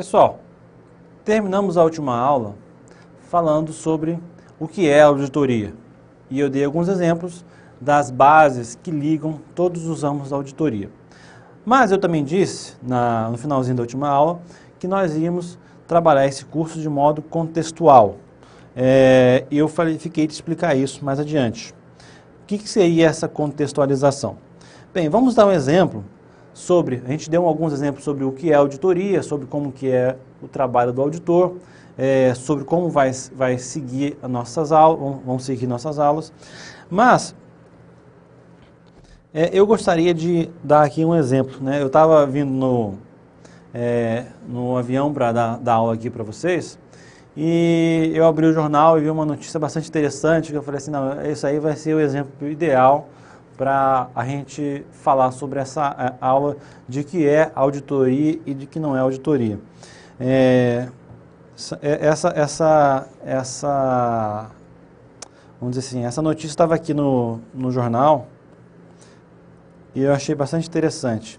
Pessoal, terminamos a última aula falando sobre o que é auditoria. E eu dei alguns exemplos das bases que ligam todos os ramos da auditoria. Mas eu também disse, no finalzinho da última aula, que nós íamos trabalhar esse curso de modo contextual. E eu fiquei de explicar isso mais adiante. O que seria essa contextualização? Bem, vamos dar um exemplo sobre, a gente deu alguns exemplos sobre o que é auditoria, sobre como que é o trabalho do auditor, sobre como vai seguir as nossas aulas, vão seguir nossas aulas, mas eu gostaria de dar aqui um exemplo, né? Eu estava vindo no avião para dar aula aqui para vocês, e eu abri o jornal e vi uma notícia bastante interessante, que eu falei assim, não, isso aí vai ser o exemplo ideal para a gente falar sobre essa aula de que é auditoria e de que não é auditoria. Vamos dizer assim, essa notícia estava aqui no jornal e eu achei bastante interessante.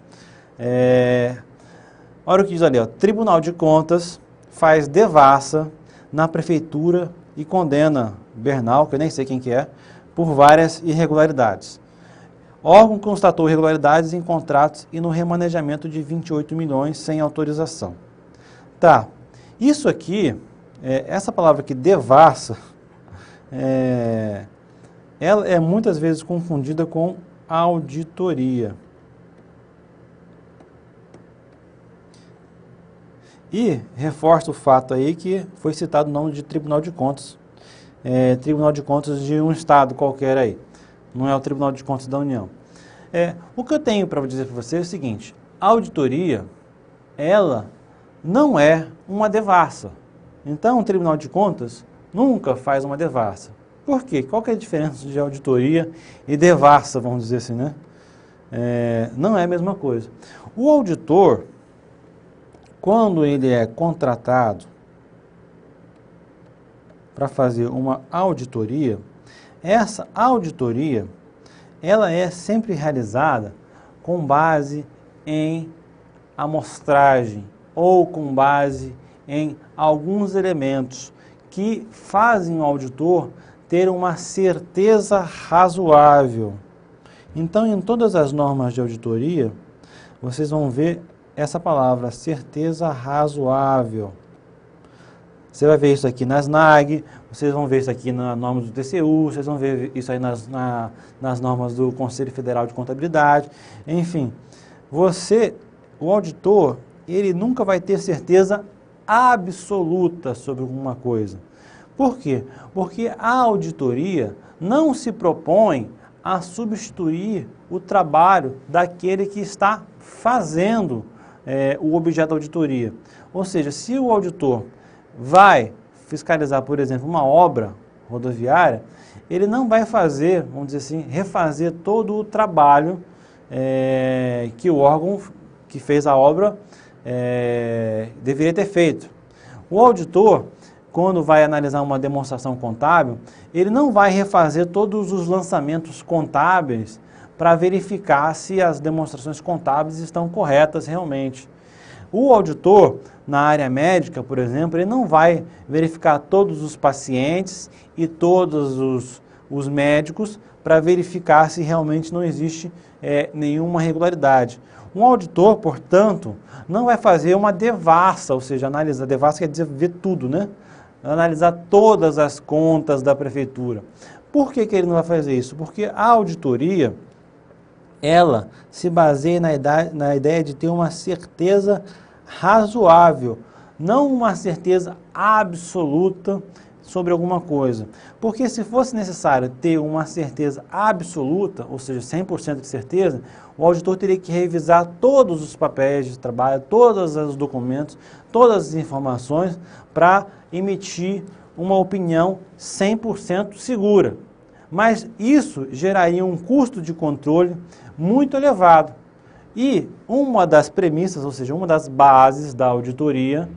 Olha o que diz ali, ó, Tribunal de Contas faz devassa na prefeitura e condena Bernal, que eu nem sei quem que é, por várias irregularidades. Órgão constatou irregularidades em contratos e no remanejamento de 28 milhões sem autorização. Tá, isso aqui, essa palavra aqui, devassa, ela é muitas vezes confundida com auditoria. E reforça o fato aí que foi citado o nome de Tribunal de Contas. Tribunal de Contas de um estado qualquer aí. Não é o Tribunal de Contas da União. O que eu tenho para dizer para você é o seguinte, a auditoria, ela não é uma devassa. Então, o Tribunal de Contas nunca faz uma devassa. Por quê? Qual que é a diferença de auditoria e devassa, vamos dizer assim, né? Não é a mesma coisa. O auditor, quando ele é contratado para fazer uma auditoria, essa auditoria, ela é sempre realizada com base em amostragem ou com base em alguns elementos que fazem o auditor ter uma certeza razoável. Então, em todas as normas de auditoria, vocês vão ver essa palavra, certeza razoável. Você vai ver isso aqui nas NAG, vocês vão ver isso aqui na norma do TCU, vocês vão ver isso aí nas normas do Conselho Federal de Contabilidade. Enfim, o auditor, ele nunca vai ter certeza absoluta sobre alguma coisa. Por quê? Porque a auditoria não se propõe a substituir o trabalho daquele que está fazendo o objeto da auditoria. Ou seja, se o auditor vai fiscalizar, por exemplo, uma obra rodoviária, ele não vai fazer, vamos dizer assim, refazer todo o trabalho que o órgão que fez a obra deveria ter feito. O auditor, quando vai analisar uma demonstração contábil, ele não vai refazer todos os lançamentos contábeis para verificar se as demonstrações contábeis estão corretas realmente. O auditor, na área médica, por exemplo, ele não vai verificar todos os pacientes e todos os médicos para verificar se realmente não existe nenhuma irregularidade. Um auditor, portanto, não vai fazer uma devassa, ou seja, analisar, devassa quer dizer ver tudo, né? Analisar todas as contas da prefeitura. Por que ele não vai fazer isso? Porque a auditoria, ela se baseia na ideia de ter uma certeza razoável, não uma certeza absoluta sobre alguma coisa. Porque se fosse necessário ter uma certeza absoluta, ou seja, 100% de certeza, o auditor teria que revisar todos os papéis de trabalho, todos os documentos, todas as informações para emitir uma opinião 100% segura. Mas isso geraria um custo de controle muito elevado. E uma das premissas, ou seja, uma das bases da auditoria,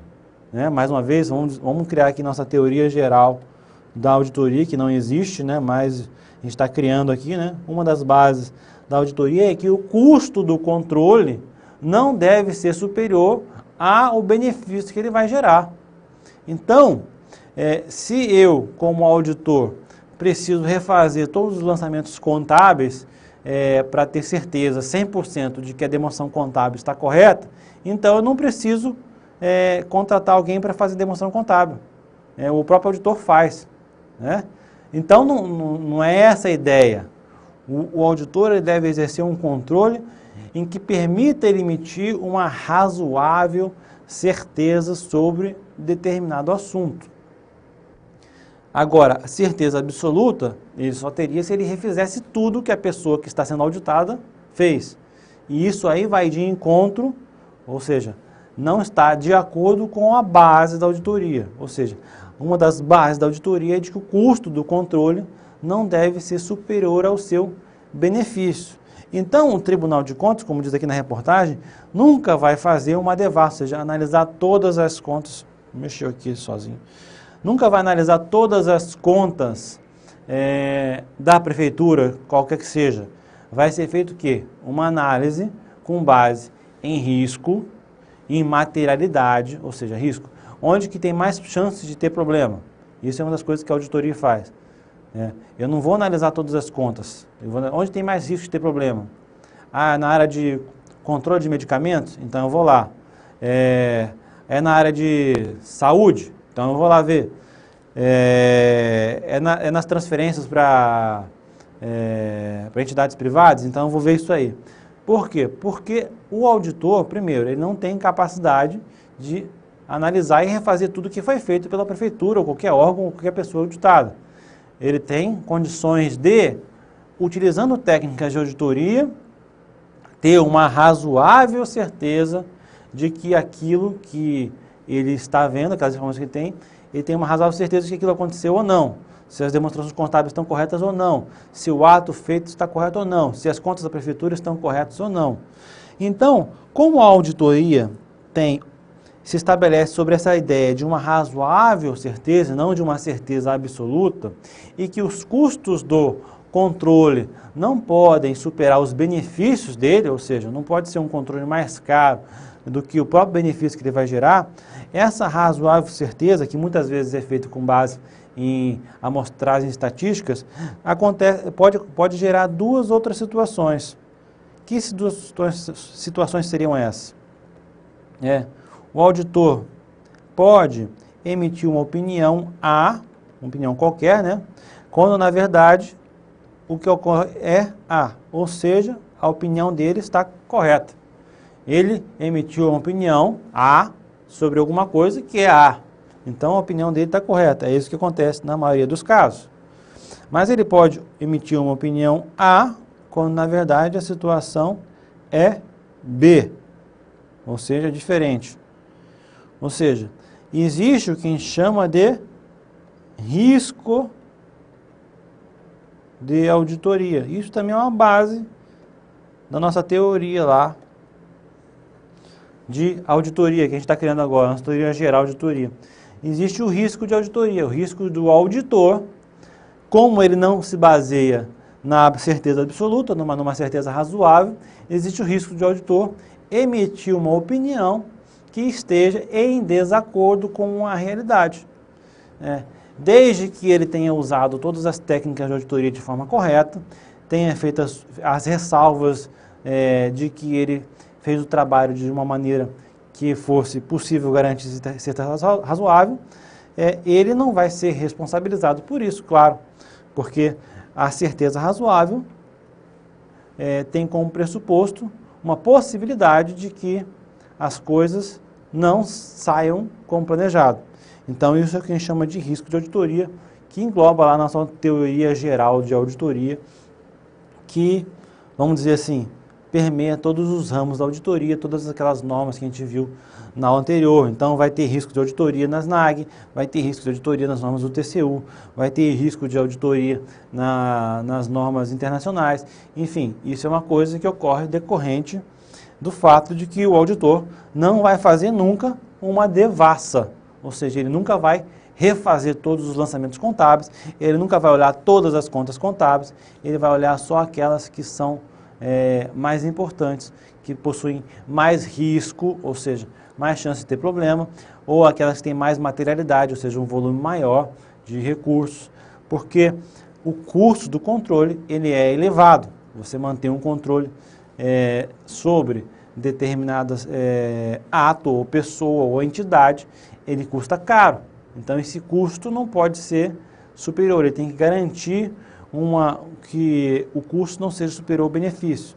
né, mais uma vez, vamos criar aqui nossa teoria geral da auditoria, que não existe, né, mas a gente está criando aqui, né, uma das bases da auditoria é que o custo do controle não deve ser superior ao benefício que ele vai gerar. Então, se eu, como auditor, preciso refazer todos os lançamentos contábeis para ter certeza 100% de que a demonstração contábil está correta, então eu não preciso contratar alguém para fazer demonstração contábil. O próprio auditor faz, né? Então, não é essa a ideia. O auditor ele deve exercer um controle em que permita ele emitir uma razoável certeza sobre determinado assunto. Agora, a certeza absoluta, ele só teria se ele refizesse tudo que a pessoa que está sendo auditada fez. E isso aí vai de encontro, ou seja, não está de acordo com a base da auditoria. Ou seja, uma das bases da auditoria é de que o custo do controle não deve ser superior ao seu benefício. Então, o Tribunal de Contas, como diz aqui na reportagem, nunca vai fazer uma devassa, ou seja, analisar todas as contas, mexeu aqui sozinho, nunca vai analisar todas as contas da prefeitura, qualquer que seja. Vai ser feito o quê? Uma análise com base em risco, em materialidade, ou seja, risco, onde que tem mais chances de ter problema. Isso é uma das coisas que a auditoria faz. Eu não vou analisar todas as contas. Onde tem mais risco de ter problema? Na área de controle de medicamentos? Então eu vou lá. Na área de saúde? Então eu vou lá ver. Nas transferências para entidades privadas? Então eu vou ver isso aí. Por quê? Porque o auditor, primeiro, ele não tem capacidade de analisar e refazer tudo que foi feito pela prefeitura, ou qualquer órgão, ou qualquer pessoa auditada. Ele tem condições de, utilizando técnicas de auditoria, ter uma razoável certeza de que aquilo que ele está vendo, aquelas informações que ele tem uma razoável certeza de que aquilo aconteceu ou não, se as demonstrações contábeis estão corretas ou não, se o ato feito está correto ou não, se as contas da prefeitura estão corretas ou não. Então, como a auditoria se estabelece sobre essa ideia de uma razoável certeza, não de uma certeza absoluta, e que os custos do controle não podem superar os benefícios dele, ou seja, não pode ser um controle mais caro do que o próprio benefício que ele vai gerar, essa razoável certeza, que muitas vezes é feita com base em amostragens estatísticas, pode gerar duas outras situações. Que duas situações seriam essas? O auditor pode emitir uma opinião uma opinião qualquer, né? Quando na verdade o que ocorre é ou seja, a opinião dele está correta. Ele emitiu uma opinião sobre alguma coisa que é então a opinião dele está correta. É isso que acontece na maioria dos casos. Mas ele pode emitir uma opinião quando na verdade a situação é B, ou seja, diferente. Ou seja, existe o que a gente chama de risco de auditoria. Isso também é uma base da nossa teoria lá de auditoria, que a gente está criando agora, nossa teoria geral de auditoria. Existe o risco de auditoria, o risco do auditor, como ele não se baseia na certeza absoluta, numa certeza razoável, existe o risco de auditor emitir uma opinião que esteja em desacordo com a realidade. Desde que ele tenha usado todas as técnicas de auditoria de forma correta, tenha feito as ressalvas de que ele fez o trabalho de uma maneira que fosse possível garantir certeza razoável, ele não vai ser responsabilizado por isso, claro, porque a certeza razoável tem como pressuposto uma possibilidade de que as coisas não saiam como planejado. Então, isso é o que a gente chama de risco de auditoria, que engloba lá na nossa teoria geral de auditoria, que, vamos dizer assim, permeia todos os ramos da auditoria, todas aquelas normas que a gente viu na aula anterior. Então, vai ter risco de auditoria nas NAG, vai ter risco de auditoria nas normas do TCU, vai ter risco de auditoria nas normas internacionais. Enfim, isso é uma coisa que ocorre decorrente do fato de que o auditor não vai fazer nunca uma devassa, ou seja, ele nunca vai refazer todos os lançamentos contábeis, ele nunca vai olhar todas as contas contábeis, ele vai olhar só aquelas que são mais importantes, que possuem mais risco, ou seja, mais chance de ter problema, ou aquelas que têm mais materialidade, ou seja, um volume maior de recursos, porque o custo do controle ele é elevado. Você mantém um controle sobre determinadas ato ou pessoa ou entidade, ele custa caro. Então esse custo não pode ser superior, ele tem que garantir que o custo não seja superior ao benefício.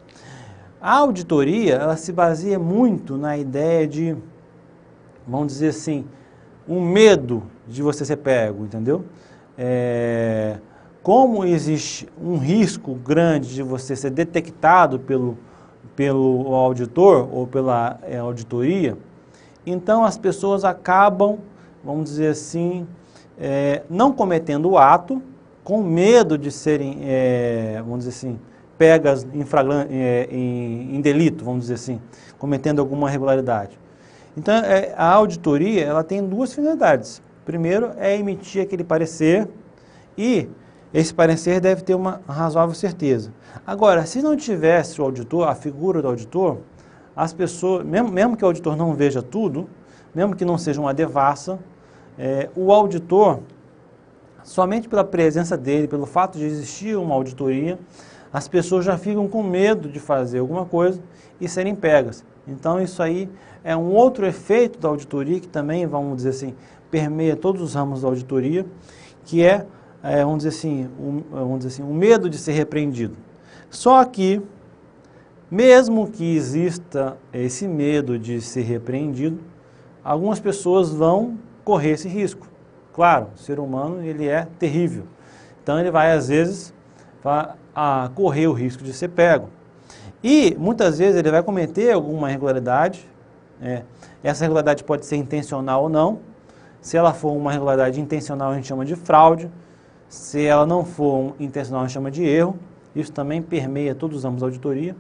A auditoria, ela se baseia muito na ideia de, vamos dizer assim, um medo de você ser pego, entendeu? Como existe um risco grande de você ser detectado pelo auditor ou pela auditoria, então as pessoas acabam, vamos dizer assim, não cometendo o ato, com medo de serem, vamos dizer assim, pegas em delito, vamos dizer assim, cometendo alguma irregularidade. Então, a auditoria, ela tem duas finalidades. Primeiro, é emitir aquele parecer e esse parecer deve ter uma razoável certeza. Agora, se não tivesse o auditor, a figura do auditor, as pessoas, mesmo que o auditor não veja tudo, mesmo que não seja uma devassa, o auditor, somente pela presença dele, pelo fato de existir uma auditoria, as pessoas já ficam com medo de fazer alguma coisa e serem pegas. Então isso aí é um outro efeito da auditoria que também, vamos dizer assim, permeia todos os ramos da auditoria, que vamos dizer assim, o medo de ser repreendido. Só que, mesmo que exista esse medo de ser repreendido, algumas pessoas vão correr esse risco. Claro, o ser humano ele é terrível, então ele vai às vezes correr o risco de ser pego. E muitas vezes ele vai cometer alguma irregularidade, essa irregularidade pode ser intencional ou não. Se ela for uma irregularidade intencional a gente chama de fraude, se ela não for intencional a gente chama de erro. Isso também permeia todos os ramos da auditoria.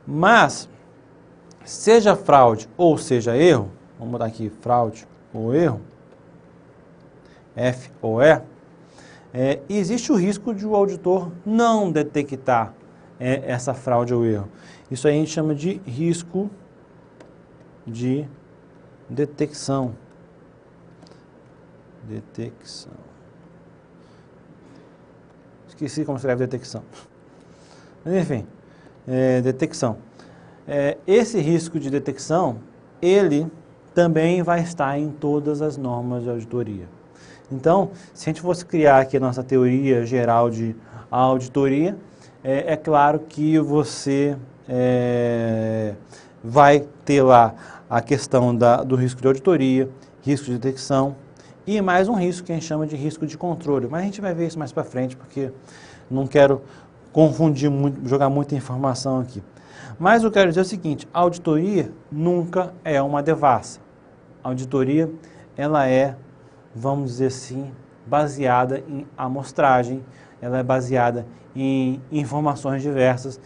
Mas, seja fraude ou seja erro, vamos botar aqui fraude ou erro, F ou E, existe o risco de o auditor não detectar essa fraude ou erro. Isso aí a gente chama de risco de detecção. Esqueci como escreve detecção. Mas, enfim, detecção. Esse risco de detecção, ele também vai estar em todas as normas de auditoria. Então, se a gente fosse criar aqui a nossa teoria geral de auditoria, é claro que você vai ter lá a questão do risco de auditoria, risco de detecção e mais um risco que a gente chama de risco de controle. Mas a gente vai ver isso mais para frente, porque não quero confundir muito, jogar muita informação aqui. Mas eu quero dizer o seguinte, a auditoria nunca é uma devassa. A auditoria, ela vamos dizer assim, baseada em amostragem, ela é baseada em informações diversas.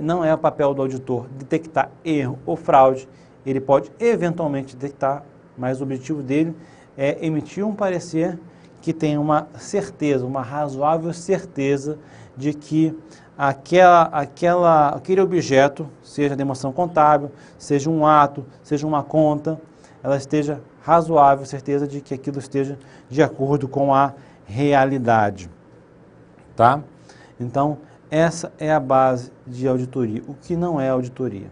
Não é o papel do auditor detectar erro ou fraude, ele pode eventualmente detectar, mas o objetivo dele é emitir um parecer que tenha uma certeza, uma razoável certeza de que aquele objeto, seja demonstração contábil, seja um ato, seja uma conta, ela esteja razoável, certeza de que aquilo esteja de acordo com a realidade. Tá? Então, essa é a base de auditoria. O que não é auditoria?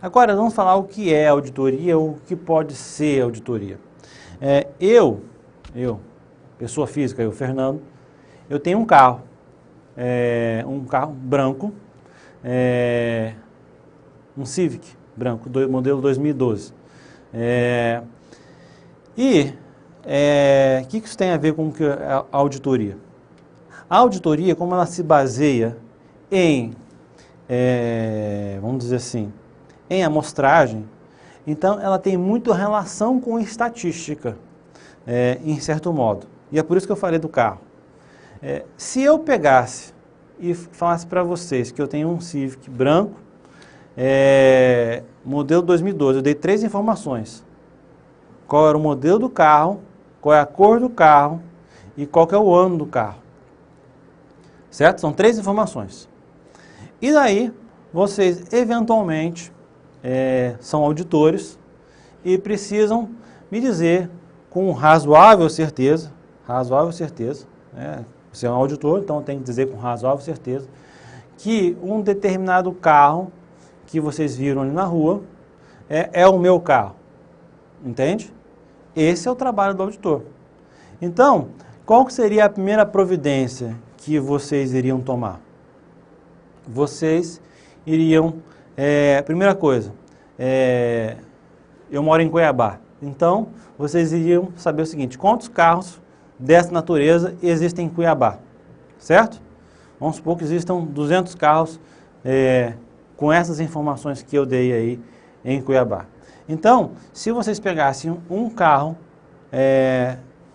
Agora, vamos falar o que é auditoria ou o que pode ser auditoria. Eu, pessoa física, eu, Fernando, eu tenho um carro branco, um Civic branco, modelo 2012. O que isso tem a ver com a auditoria? A auditoria, como ela se baseia em, vamos dizer assim, em amostragem, então ela tem muito relação com estatística, em certo modo. E é por isso que eu falei do carro. Se eu pegasse e falasse para vocês que eu tenho um Civic branco, modelo 2012, eu dei 3 informações. Qual era o modelo do carro, qual é a cor do carro e qual que é o ano do carro. Certo? São 3 informações. E daí, vocês eventualmente são auditores e precisam me dizer com razoável certeza, né? Você é um auditor, então tem que dizer com razoável certeza, que um determinado carro que vocês viram ali na rua é o meu carro, entende? Esse é o trabalho do auditor. Então, qual que seria a primeira providência que vocês iriam tomar? Vocês iriam, primeira coisa, eu moro em Cuiabá, então vocês iriam saber o seguinte: quantos carros dessa natureza existem em Cuiabá, certo? Vamos supor que existam 200 carros com essas informações que eu dei aí em Cuiabá. Então, se vocês pegassem um carro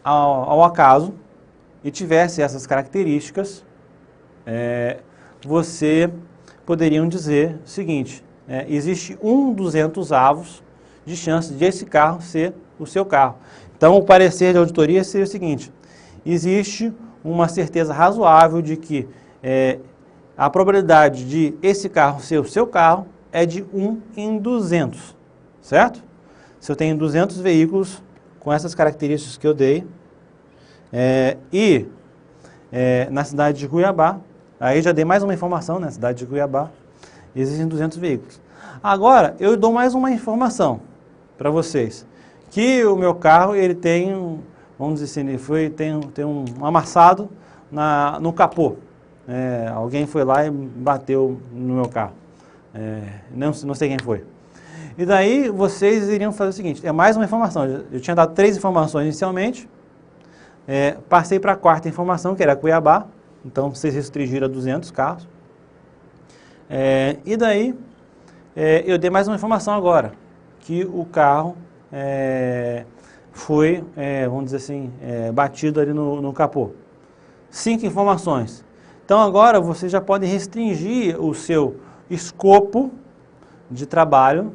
ao acaso e tivesse essas características, você poderiam dizer o seguinte: existe 200 avos de chance de esse carro ser o seu carro. Então, o parecer de auditoria seria o seguinte: existe uma certeza razoável de que a probabilidade de esse carro ser o seu carro é de 1 em 200, certo? Se eu tenho 200 veículos com essas características que eu dei, na cidade de Cuiabá, aí já dei mais uma informação, na cidade de Cuiabá, existem 200 veículos. Agora, eu dou mais uma informação para vocês, que o meu carro, ele tem, vamos dizer assim, tem um amassado no capô. Alguém foi lá e bateu no meu carro. Não sei quem foi. E daí vocês iriam fazer o seguinte: é mais uma informação. Eu tinha dado 3 informações inicialmente, passei para a 4ª informação, que era Cuiabá, então vocês restringiram a 200 carros. E daí eu dei mais uma informação agora, que o carro foi, vamos dizer assim, batido ali no capô. 5 informações. Então agora vocês já podem restringir o seu escopo de trabalho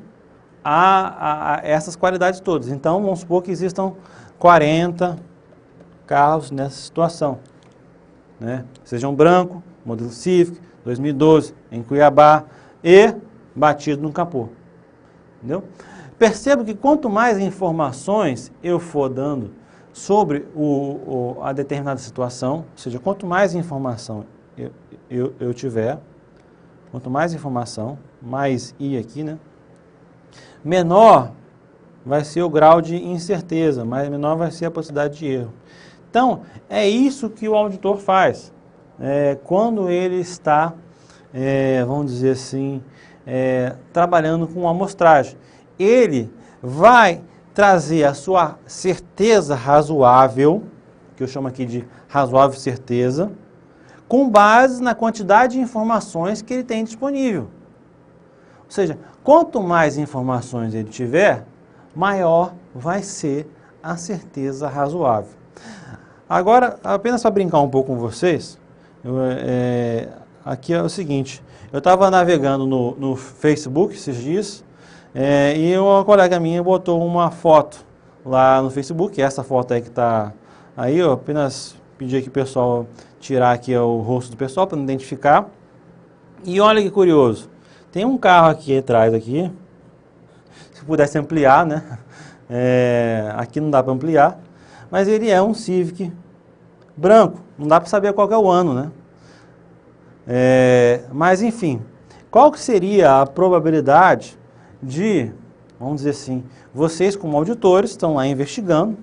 a essas qualidades todas. Então vamos supor que existam 40 carros nessa situação, né? Sejam branco, modelo Civic, 2012, em Cuiabá e batido no capô. Entendeu? Percebo que quanto mais informações eu for dando sobre a determinada situação, ou seja, quanto mais informação eu tiver, quanto mais informação, mais I aqui, né? Menor vai ser o grau de incerteza, menor vai ser a possibilidade de erro. Então, é isso que o auditor faz. Quando ele está, vamos dizer assim, trabalhando com amostragem. Ele vai trazer a sua certeza razoável, que eu chamo aqui de razoável certeza, com base na quantidade de informações que ele tem disponível. Ou seja, quanto mais informações ele tiver, maior vai ser a certeza razoável. Agora, apenas para brincar um pouco com vocês, aqui é o seguinte: eu estava navegando no Facebook esses dias, e uma colega minha botou uma foto lá no Facebook, essa foto aí que está aí, eu apenas pedi aqui o pessoal tirar aqui o rosto do pessoal para não identificar. E olha que curioso, tem um carro aqui atrás, aqui, se pudesse ampliar, né? Aqui não dá para ampliar, mas ele é um Civic branco, não dá para saber qual que é o ano, né? Mas enfim, qual que seria a probabilidade de, vamos dizer assim, vocês como auditores estão lá investigando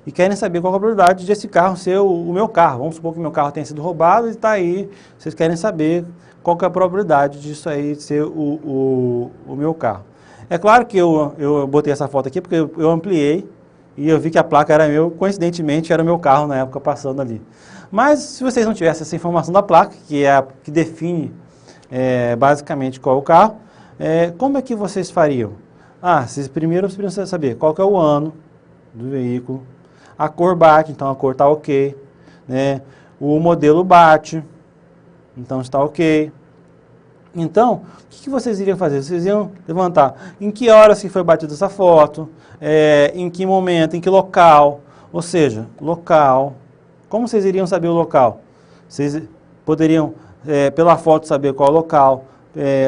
e querem saber qual a probabilidade de esse carro ser o meu carro. Vamos supor que o meu carro tenha sido roubado e está aí, vocês querem saber qual que é a probabilidade disso aí ser o meu carro. É claro que eu botei essa foto aqui porque eu ampliei e eu vi que a placa era meu, coincidentemente era o meu carro na época passando ali. Mas se vocês não tivessem essa informação da placa, que é a que define basicamente qual é o carro, como é que vocês fariam? Vocês precisam saber qual que é o ano do veículo, a cor bate, então a cor está ok, né? O modelo bate, então está ok. Então, o que vocês iriam fazer? Vocês iam levantar em que horas que foi batida essa foto, em que momento, em que local, ou seja, local. Como vocês iriam saber o local? Vocês poderiam, pela foto, saber qual é o local,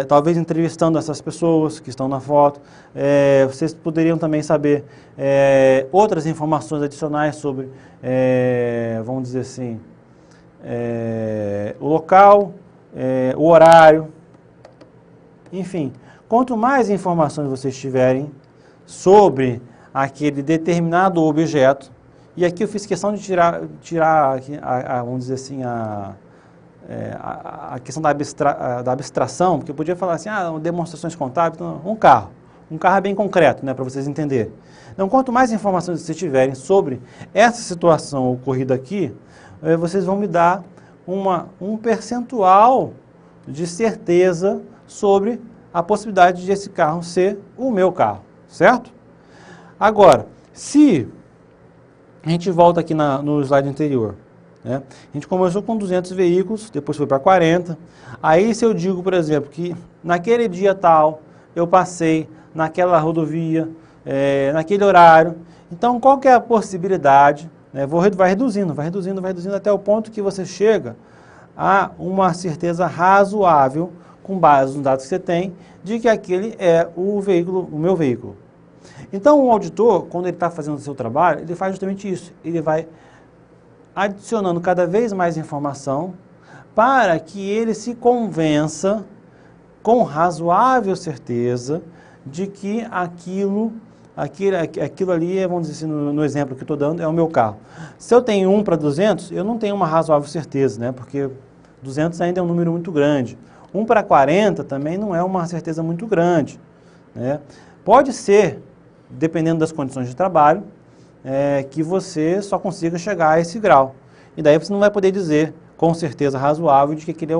talvez entrevistando essas pessoas que estão na foto. Vocês poderiam também saber outras informações adicionais sobre, vamos dizer assim, o local, o horário, enfim. Quanto mais informações vocês tiverem sobre aquele determinado objeto, e aqui eu fiz questão de tirar aqui, vamos dizer assim, a questão da abstração, porque eu podia falar assim, demonstrações contábeis, um carro é bem concreto, né, para vocês entenderem. Então, quanto mais informações vocês tiverem sobre essa situação ocorrida aqui, vocês vão me dar um percentual de certeza sobre a possibilidade de esse carro ser o meu carro, certo? Agora, se a gente volta aqui no slide anterior, né? A gente começou com 200 veículos, depois foi para 40. Aí se eu digo, por exemplo, que naquele dia tal eu passei naquela rodovia, naquele horário, então qual que é a possibilidade? Vai reduzindo até o ponto que você chega a uma certeza razoável, com base nos dados que você tem, de que aquele é o meu veículo. Então, o auditor, quando ele está fazendo o seu trabalho, ele faz justamente isso. Ele vai adicionando cada vez mais informação para que ele se convença com razoável certeza de que aquilo ali, vamos dizer assim, no exemplo que eu estou dando, é o meu carro. Se eu tenho 1 para 200, eu não tenho uma razoável certeza, né? Porque 200 ainda é um número muito grande. 1 para 40 também não é uma certeza muito grande, né? Pode ser, dependendo das condições de trabalho, que você só consiga chegar a esse grau. E daí você não vai poder dizer com certeza razoável de que aquele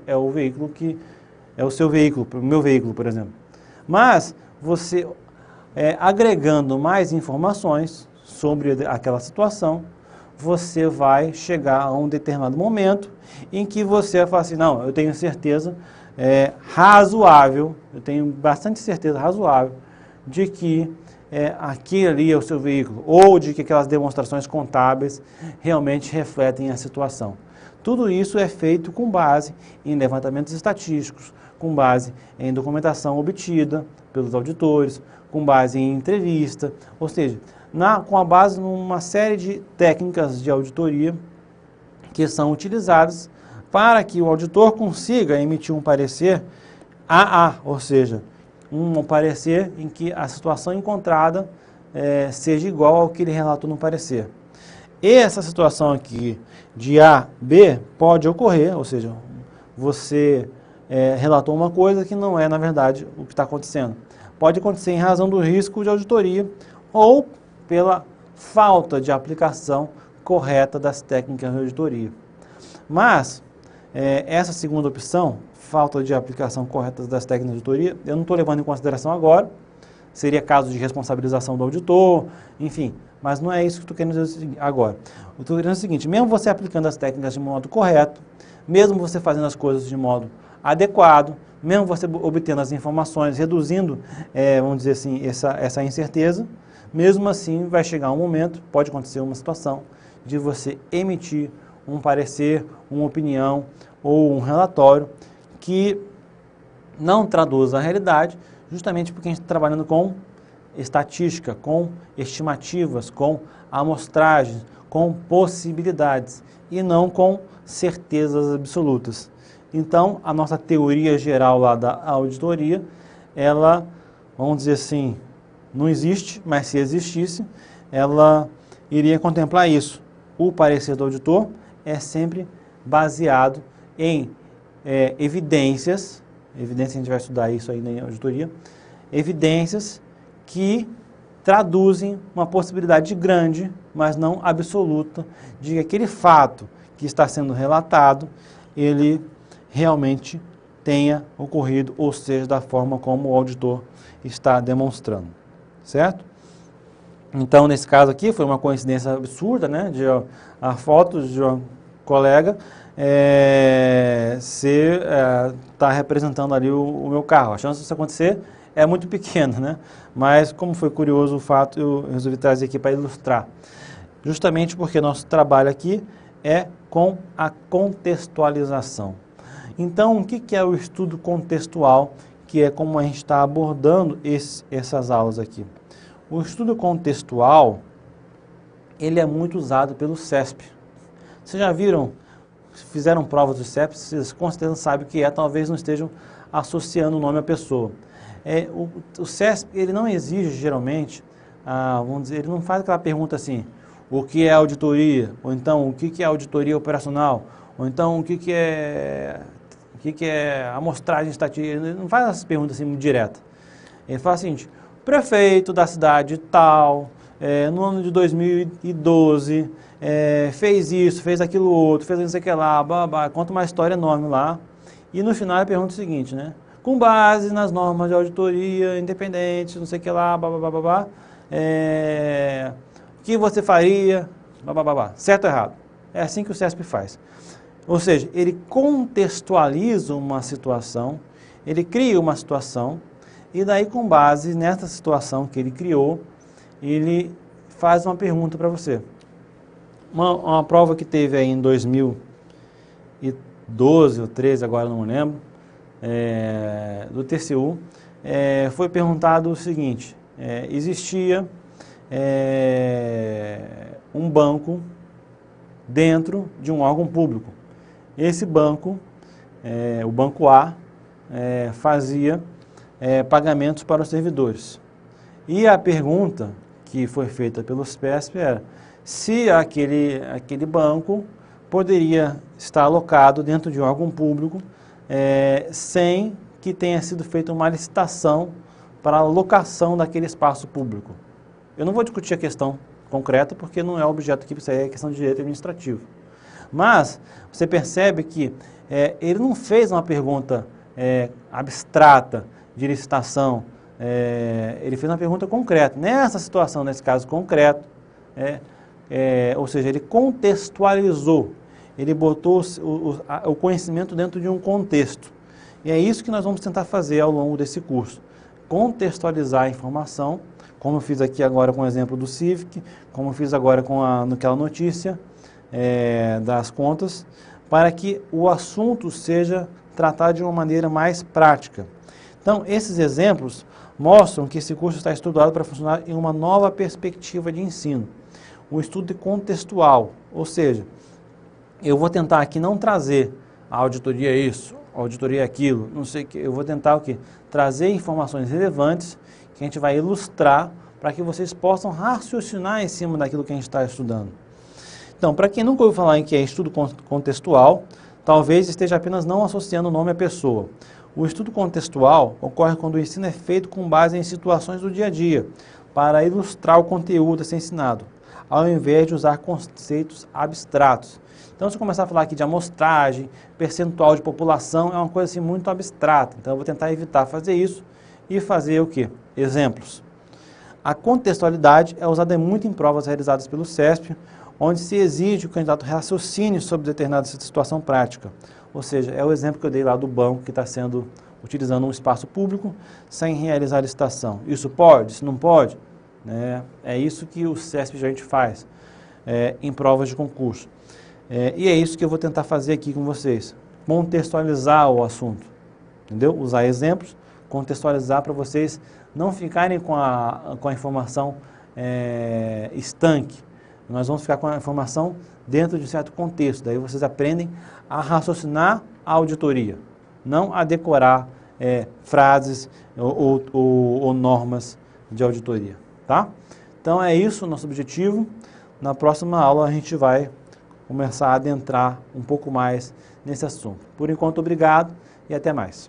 é o veículo que é o seu veículo, o meu veículo, por exemplo. Mas você, agregando mais informações sobre aquela situação, você vai chegar a um determinado momento em que você vai falar assim, não, eu tenho certeza razoável, eu tenho bastante certeza razoável de que aquele ali é o seu veículo, ou de que aquelas demonstrações contábeis realmente refletem a situação. Tudo isso é feito com base em levantamentos estatísticos, com base em documentação obtida pelos auditores, com base em entrevista, ou seja, com a base numa série de técnicas de auditoria que são utilizadas para que o auditor consiga emitir um parecer AA, ou seja, um parecer em que a situação encontrada seja igual ao que ele relatou no parecer. E essa situação aqui de A, B pode ocorrer, ou seja, você relatou uma coisa que não é, na verdade, o que está acontecendo. Pode acontecer em razão do risco de auditoria ou pela falta de aplicação correta das técnicas de auditoria. Mas, essa segunda opção, falta de aplicação correta das técnicas de auditoria, eu não estou levando em consideração agora, seria caso de responsabilização do auditor, enfim, mas não é isso que eu estou querendo dizer agora. Eu estou querendo dizer o seguinte, mesmo você aplicando as técnicas de modo correto, mesmo você fazendo as coisas de modo adequado, mesmo você obtendo as informações, reduzindo, vamos dizer assim, essa incerteza, mesmo assim vai chegar um momento, pode acontecer uma situação, de você emitir um parecer, uma opinião ou um relatório que não traduz a realidade, justamente porque a gente está trabalhando com estatística, com estimativas, com amostragens, com possibilidades e não com certezas absolutas. Então, a nossa teoria geral lá da auditoria, ela, vamos dizer assim, não existe, mas se existisse, ela iria contemplar isso. O parecer do auditor é sempre baseado em evidências a gente vai estudar isso aí na auditoria, evidências que traduzem uma possibilidade grande, mas não absoluta, de que aquele fato que está sendo relatado, ele realmente tenha ocorrido, ou seja, da forma como o auditor está demonstrando, certo? Então, nesse caso aqui, foi uma coincidência absurda, né, de a foto de uma colega está representando ali o meu carro. A chance disso acontecer é muito pequena, né? Mas, como foi curioso o fato, eu resolvi trazer aqui para ilustrar. Justamente porque nosso trabalho aqui é com a contextualização. Então, o que é o estudo contextual, que é como a gente está abordando essas aulas aqui? O estudo contextual, ele é muito usado pelo CESP. Vocês já viram, fizeram provas do CESP, vocês com certeza sabem o que é, talvez não estejam associando o nome à pessoa. O CESP, ele não exige geralmente, vamos dizer, ele não faz aquela pergunta assim, o que é auditoria? Ou então, o que é auditoria operacional? Ou então, o que é amostragem estatística? Ele não faz essas perguntas assim muito diretas. Ele fala o seguinte, prefeito da cidade tal, no ano de 2012, fez isso, fez aquilo outro, fez não sei o que lá, blá, blá, conta uma história enorme lá. E no final ele pergunta o seguinte, né? Com base nas normas de auditoria independente, não sei o que lá, blá, blá, blá, blá, blá, o que você faria, blá, blá, blá, blá, certo ou errado? É assim que o CESP faz. Ou seja, ele contextualiza uma situação, ele cria uma situação, e daí com base nessa situação que ele criou, ele faz uma pergunta para você. Uma prova que teve aí em 2012 ou 13, agora não me lembro, do TCU, foi perguntado o seguinte, existia um banco dentro de um órgão público. Esse banco, o Banco A, fazia pagamentos para os servidores. E a pergunta que foi feita pelo CESP era se aquele banco poderia estar alocado dentro de um órgão público sem que tenha sido feita uma licitação para a locação daquele espaço público. Eu não vou discutir a questão concreta porque não é objeto aqui, isso aí é questão de direito administrativo. Mas você percebe que ele não fez uma pergunta abstrata de licitação, ele fez uma pergunta concreta. Nessa situação, nesse caso concreto, ou seja, ele contextualizou, ele botou o conhecimento dentro de um contexto. E é isso que nós vamos tentar fazer ao longo desse curso. Contextualizar a informação, como eu fiz aqui agora com o exemplo do Civic, como eu fiz agora com aquela notícia das contas, para que o assunto seja tratado de uma maneira mais prática. Então, esses exemplos mostram que esse curso está estruturado para funcionar em uma nova perspectiva de ensino. Um estudo contextual, ou seja, eu vou tentar aqui não trazer a auditoria isso, a auditoria aquilo, não sei o que, eu vou tentar o quê? Trazer informações relevantes que a gente vai ilustrar para que vocês possam raciocinar em cima daquilo que a gente está estudando. Então, para quem nunca ouviu falar em que é estudo contextual, talvez esteja apenas não associando o nome à pessoa. O estudo contextual ocorre quando o ensino é feito com base em situações do dia a dia, para ilustrar o conteúdo a ser ensinado, ao invés de usar conceitos abstratos. Então, se eu começar a falar aqui de amostragem, percentual de população, é uma coisa assim muito abstrata. Então, eu vou tentar evitar fazer isso e fazer o quê? Exemplos. A contextualidade é usada muito em provas realizadas pelo CESP, onde se exige que o candidato raciocine sobre determinada situação prática. Ou seja, é o exemplo que eu dei lá do banco que está utilizando um espaço público sem realizar licitação. Isso pode? Isso não pode? É isso que o CESP geralmente faz em provas de concurso. E é isso que eu vou tentar fazer aqui com vocês. Contextualizar o assunto. Entendeu? Usar exemplos, contextualizar para vocês não ficarem com a informação estanque. Nós vamos ficar com a informação dentro de um certo contexto. Daí vocês aprendem a raciocinar a auditoria, não a decorar frases ou normas de auditoria. Tá? Então é isso o nosso objetivo. Na próxima aula a gente vai começar a adentrar um pouco mais nesse assunto. Por enquanto, obrigado e até mais.